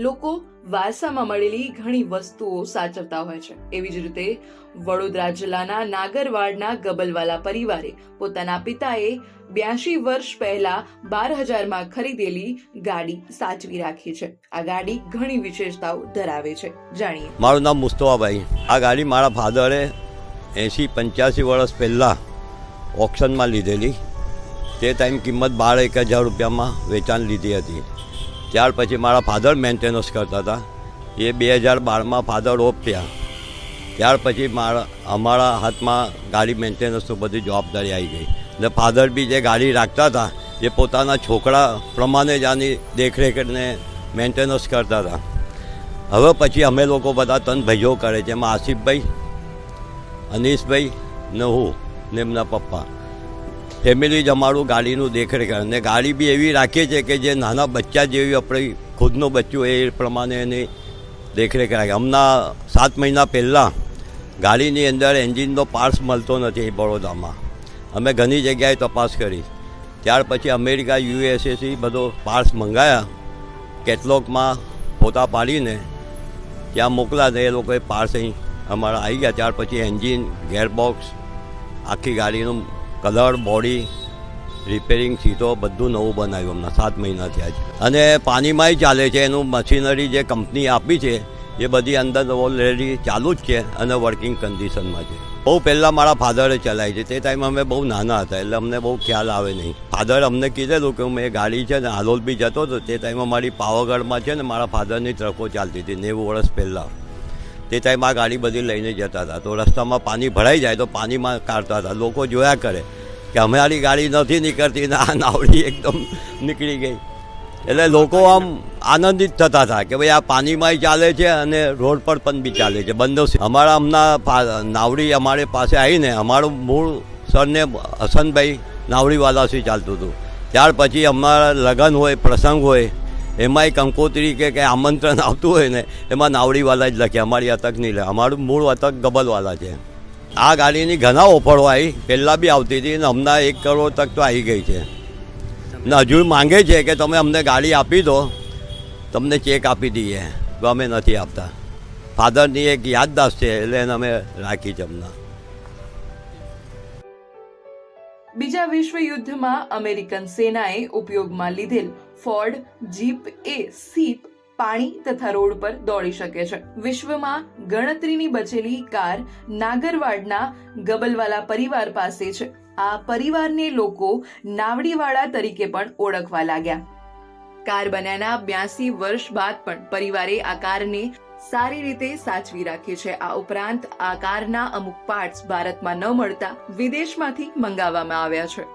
લોકો વારસામાં મળેલી ઘણી વસ્તુઓ સાચવતા હોય છે। એવી જ રીતે વડોદરા જિલ્લાના નાગરવાડના ગબલવાલા પરિવારે પોતાના પિતાએ 82 વર્ષ પહેલા 12,000માં ખરીદેલી ગાડી સાચવી રાખી છે। આ ગાડી ઘણી વિશેષતાઓ ધરાવે છે, જાણીએ। મારું નામ મુસ્તફાભાઈ। આ ગાડી મારા ફાધરે 80-85 વર્ષ પહેલાં ઓક્શનમાં લીધેલી। તે ટાઈમ કિંમત 12,000 રૂપિયામાં વેચાણ લીધી હતી। ત્યાર પછી મારા ફાધર મેન્ટેનન્સ કરતા હતા। એ 2012માં ફાધર ઓફ થયા। ત્યાર પછી અમારા હાથમાં ગાડી મેન્ટેનન્સની બધી જવાબદારી આવી ગઈ ને ફાધર બી જે ગાડી રાખતા હતા એ પોતાના છોકરા પ્રમાણે જ આની દેખરેખને મેન્ટેનન્સ કરતા હતા। હવે પછી અમે લોકો બધા 3 ભાઈઓ કરે છે, એમાં આસિફભાઈ, અનીશભાઈ ને હું ને એમના પપ્પા ફેમિલી જ અમારું ગાડીનું દેખરેખ અને ગાડી બી એવી રાખીએ છીએ કે જે નાના બચ્ચા જેવી આપણી ખુદનું બચ્ચું એ પ્રમાણે એની દેખરેખ રાખે। હમણાં 7 મહિના પહેલાં ગાડીની અંદર એન્જિનનો પાર્ટ્સ મળતો નથી બરોડામાં। અમે ઘણી જગ્યાએ તપાસ કરી। ત્યાર પછી અમેરિકા USA બધો પાર્ટ્સ મંગાવ્યા, કેટલોગમાં ફોટા પાડીને ત્યાં મોકલ્યા તો એ લોકોએ પાર્ટ્સ અહીં અમારા આવી ગયા। ત્યાર પછી એન્જિન, ગેરબોક્સ, આખી ગાડીનું કલર, બોડી, રિપેરિંગ, સીટો બધું નવું બનાવ્યું હમણાં 7 મહિના થયા છે। અને પાણીમાંય ચાલે છે। એનું મશીનરી જે કંપની આપી છે એ બધી અંદર ઓલરેડી ચાલુ જ છે અને વર્કિંગ કન્ડિશનમાં છે। બહુ પહેલાં મારા ફાધરે ચલાવી છે। તે ટાઈમ અમે બહુ નાના હતા એટલે અમને બહુ ખ્યાલ આવે નહીં। ફાધર અમને કીધેલું કે મેં ગાડી છે ને હાલોલ બી જતો હતો। તે ટાઈમ અમારી પાવાગઢમાં છે ને મારા ફાધરની ટ્રકો ચાલતી હતી 90 વર્ષ પહેલાં। તે ટાઈમ આ ગાડી બધી લઈને જતા હતા તો રસ્તામાં પાણી ભરાઈ જાય તો પાણીમાં કાઢતા હતા। લોકો જોયા કરે કે અમારી ગાડી નથી નીકળતી ને આ નાવડી એકદમ નીકળી ગઈ। એટલે લોકો આમ આનંદિત થતા હતા કે ભાઈ આ પાણીમાંય ચાલે છે અને રોડ પર પણ બી ચાલે છે બંધ। અમારા હમણાં નાવડી અમારે પાસે આવીને અમારું મૂળ સરને હસનભાઈ નાવડીવાલાથી ચાલતું હતું। ત્યાર પછી અમારા લગ્ન હોય, પ્રસંગ હોય, એમાંય કંકોત્રી કે કંઈ આમંત્રણ આવતું હોય ને એમાં નાવડીવાલા જ લખે, અમારી અટક નહીં લે। અમારું મૂળ અટક ગબલવાલા છે। આ ગાડીની ઘણા ઓફરો આવી, પહેલાં બી આવતી હતી ને હમણાં 1 કરોડ તક તો આવી ગઈ છે ને હજુ માંગે છે કે તમે અમને ગાડી આપી દો, તમને ચેક આપી દઈએ, તો અમે નથી આપતા। ફાધરની એક યાદદાસ્ત છે એટલે એને અમે રાખી છે હમણાં। બીજા વિશ્વ યુદ્ધમાં અમેરિકન સેનાએ ઉપયોગમાં લીધેલ ફોર્ડ જીપ એ સીપ પાણી તથા રોડ પર દોડી શકે છે। વિશ્વમાં ગણતરીની બચેલી કાર નાગરવાડના ગબલવાલા પરિવાર પાસે છે। આ પરિવારને લોકો નાવડીવાળા તરીકે પણ ઓળખવા લાગ્યા। કાર બન્યાના 82 વર્ષ બાદ પણ પરિવારે આ કારને સારી રીતે સાચવી રાખી છે। આ ઉપરાંત આ કારના અમુક પાર્ટ્સ ભારતમાં ન મળતા વિદેશમાંથી મંગાવવામાં આવ્યા છે।